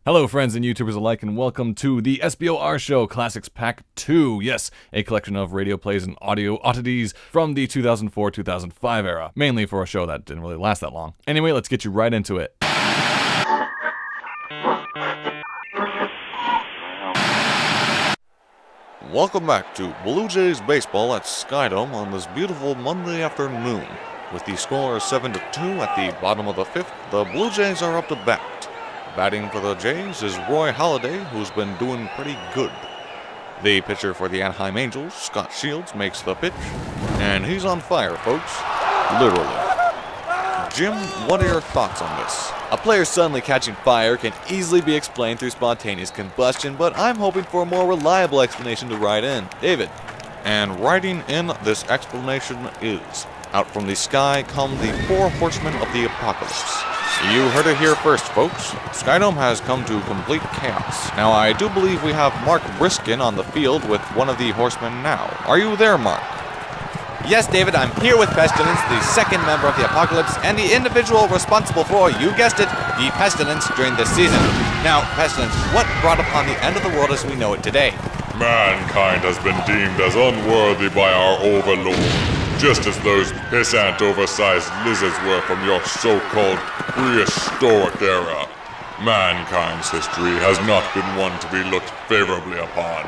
Hello friends and YouTubers alike, and welcome to the SBOR Show Classics Pack 2. Yes, a collection of radio plays and audio oddities from the 2004-2005 era. Mainly for a show that didn't really last that long. Anyway, let's get you right into it. Welcome back to Blue Jays baseball at Skydome on this beautiful Monday afternoon. With the score 7-2 at the bottom of the fifth, the Blue Jays are up to bat. Batting for the Jays is Roy Halladay, who's been doing pretty good. The pitcher for the Anaheim Angels, Scott Shields, makes the pitch, and he's on fire, folks. Literally. Jim, what are your thoughts on this? A player suddenly catching fire can easily be explained through spontaneous combustion, but I'm hoping for a more reliable explanation to write in. David. And writing in this explanation is, out from the sky come the four horsemen of the apocalypse. You heard it here first, folks. Skydome has come to complete chaos. Now, I do believe we have Mark Briskin on the field with one of the horsemen now. Are you there, Mark? Yes, David, I'm here with Pestilence, the second member of the Apocalypse, and the individual responsible for, you guessed it, the pestilence during this season. Now, Pestilence, what brought upon the end of the world as we know it today? Mankind has been deemed as unworthy by our overlord, just as those pissant oversized lizards were from your so-called prehistoric era. Mankind's history has not been one to be looked favorably upon.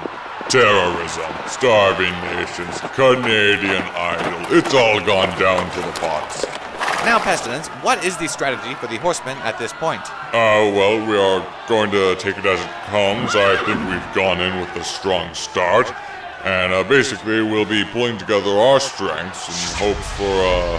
Terrorism, starving nations, Canadian Idol, it's all gone down to the pots. Now, Pestilence, what is the strategy for the horsemen at this point? Well, we are going to take it as it comes. I think we've gone in with a strong start. And basically, we'll be pulling together our strengths and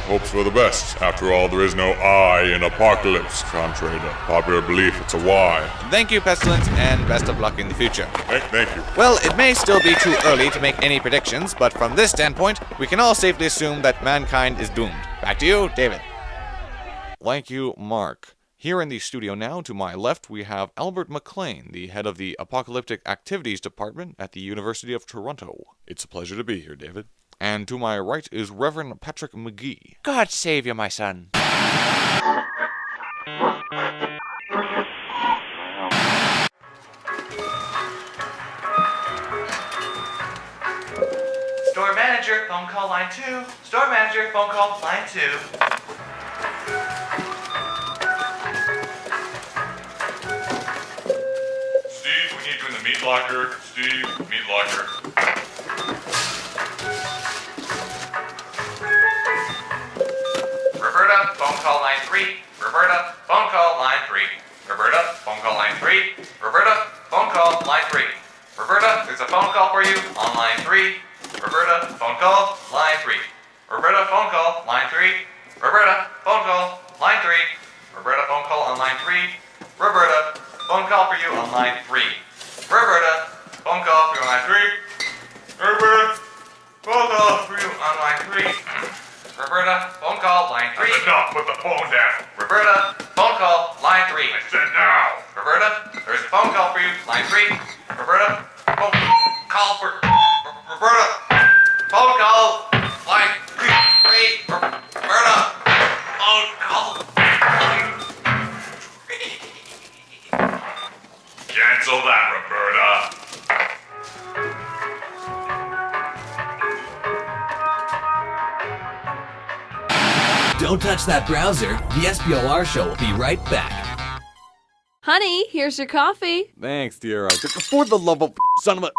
hopes for the best. After all, there is no I in Apocalypse. Contrary to popular belief, it's a Y. Thank you, Pestilence, and best of luck in the future. Thank you. Well, it may still be too early to make any predictions, but from this standpoint, we can all safely assume that mankind is doomed. Back to you, David. Thank you, Mark. Here in the studio now, to my left, we have Albert McLean, the head of the Apocalyptic Activities Department at the University of Toronto. It's a pleasure to be here, David. And to my right is Reverend Patrick McGee. God save you, my son. Store manager, phone call line 2. Store manager, phone call line 2. Meat locker, Steve, meat locker. Roberta, phone call line 3. Roberta, phone call line 3. Roberta, phone call line 3. Roberta, phone call line 3. Roberta, there's a phone call for you on line 3. Roberta, phone call line 3. Roberta, phone call line 3. Roberta, phone call line 3. Roberta, phone call on line 3. Roberta, phone call for you on line 3. Roberta, phone call for you on line 3. Roberta, phone call for you on line 3. Roberta, phone call line 3. That's enough, put the phone down. Roberta, phone call line 3. I said now. Roberta, there's a phone call for you, line 3. Roberta, phone call for Roberta, phone call line 3. Roberta, phone call line 3. Cancel that, Roberta. Don't touch that browser. The SBOR show will be right back. Honey, here's your coffee. Thanks, dear. For the love of son of a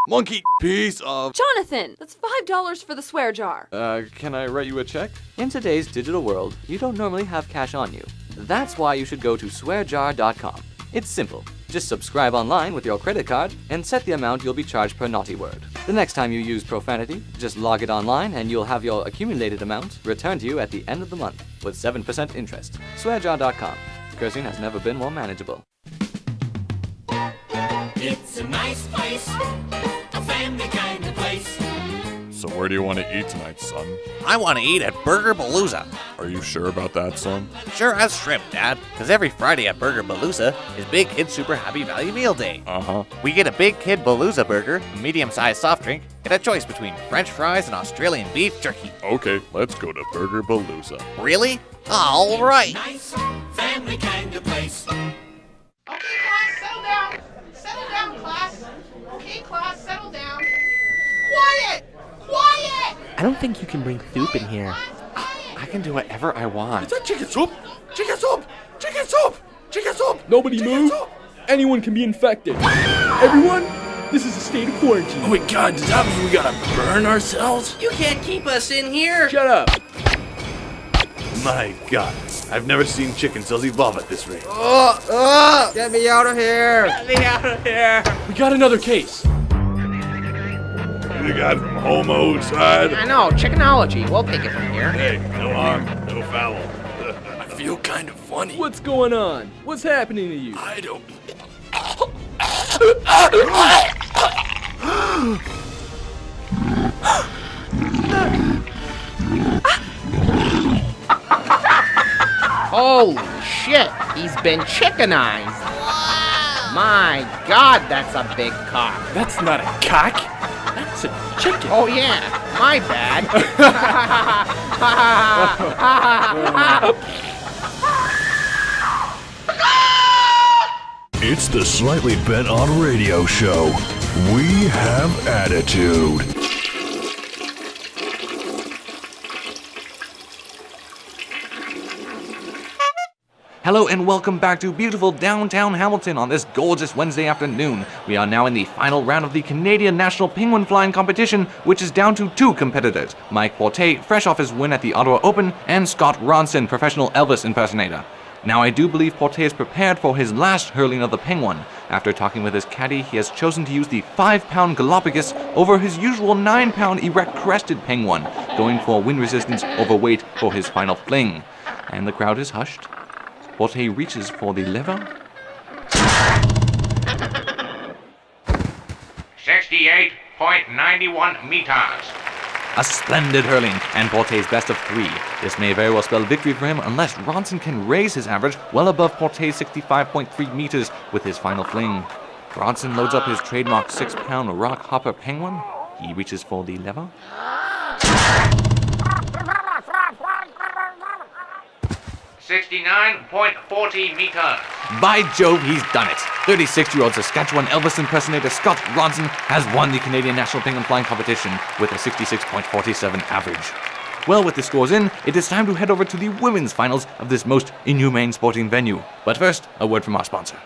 monkey piece of... Jonathan, that's $5 for the swear jar. Can I write you a check? In today's digital world, you don't normally have cash on you. That's why you should go to swearjar.com. It's simple. Just subscribe online with your credit card and set the amount you'll be charged per naughty word. The next time you use profanity, just log it online and you'll have your accumulated amount returned to you at the end of the month with 7% interest. Swearjar.com. Cursing has never been more manageable. It's a nice place, a family kind of place. So where do you want to eat tonight, son? I want to eat at Burger Palooza. Are you sure about that, son? Sure as shrimp, Dad. Because every Friday at Burger Palooza is Big Kid Super Happy Value Meal Day. Uh-huh. We get a Big Kid Palooza burger, a medium-sized soft drink, and a choice between French fries and Australian beef jerky. Okay, let's go to Burger Palooza. Really? All right. Nice family kind of place. Okay, guys, I don't think you can bring soup in here. I can do whatever I want. Is that chicken soup? Chicken soup! Chicken soup! Chicken soup! Nobody move. Anyone can be infected. Everyone, this is a state of quarantine. Oh my god, does that mean we gotta burn ourselves? You can't keep us in here. Shut up. My god, I've never seen chicken cells evolve at this rate. Get me out of here. Get me out of here. We got another case. You got from home outside? I know, chickenology. We'll take it from here. Hey, no harm, no foul. I feel kind of funny. What's going on? What's happening to you? I don't... Holy shit, he's been chickenized. My god, that's a big cock. That's not a cock. That's a chicken. Oh yeah, my bad. It's the Slightly Bent on Radio Show. We have attitude. Hello and welcome back to beautiful downtown Hamilton on this gorgeous Wednesday afternoon. We are now in the final round of the Canadian National Penguin Flying Competition, which is down to 2 competitors, Mike Porte, fresh off his win at the Ottawa Open, and Scott Ronson, professional Elvis impersonator. Now I do believe Porte is prepared for his last hurling of the penguin. After talking with his caddy, he has chosen to use the 5-pound Galapagos over his usual 9-pound erect crested penguin, going for wind resistance over weight for his final fling. And the crowd is hushed. Porte reaches for the lever. 68.91 meters. A splendid hurling, and Porte's best of 3. This may very well spell victory for him unless Ronson can raise his average well above Porte's 65.3 meters with his final fling. Ronson loads up his trademark 6-pound rock hopper penguin. He reaches for the lever. 69.40 meters. By Jove, he's done it! 36-year-old Saskatchewan Elvis impersonator Scott Ronson has won the Canadian National Penguin Flying Competition with a 66.47 average. Well, with the scores in, it is time to head over to the women's finals of this most inhumane sporting venue. But first, a word from our sponsor.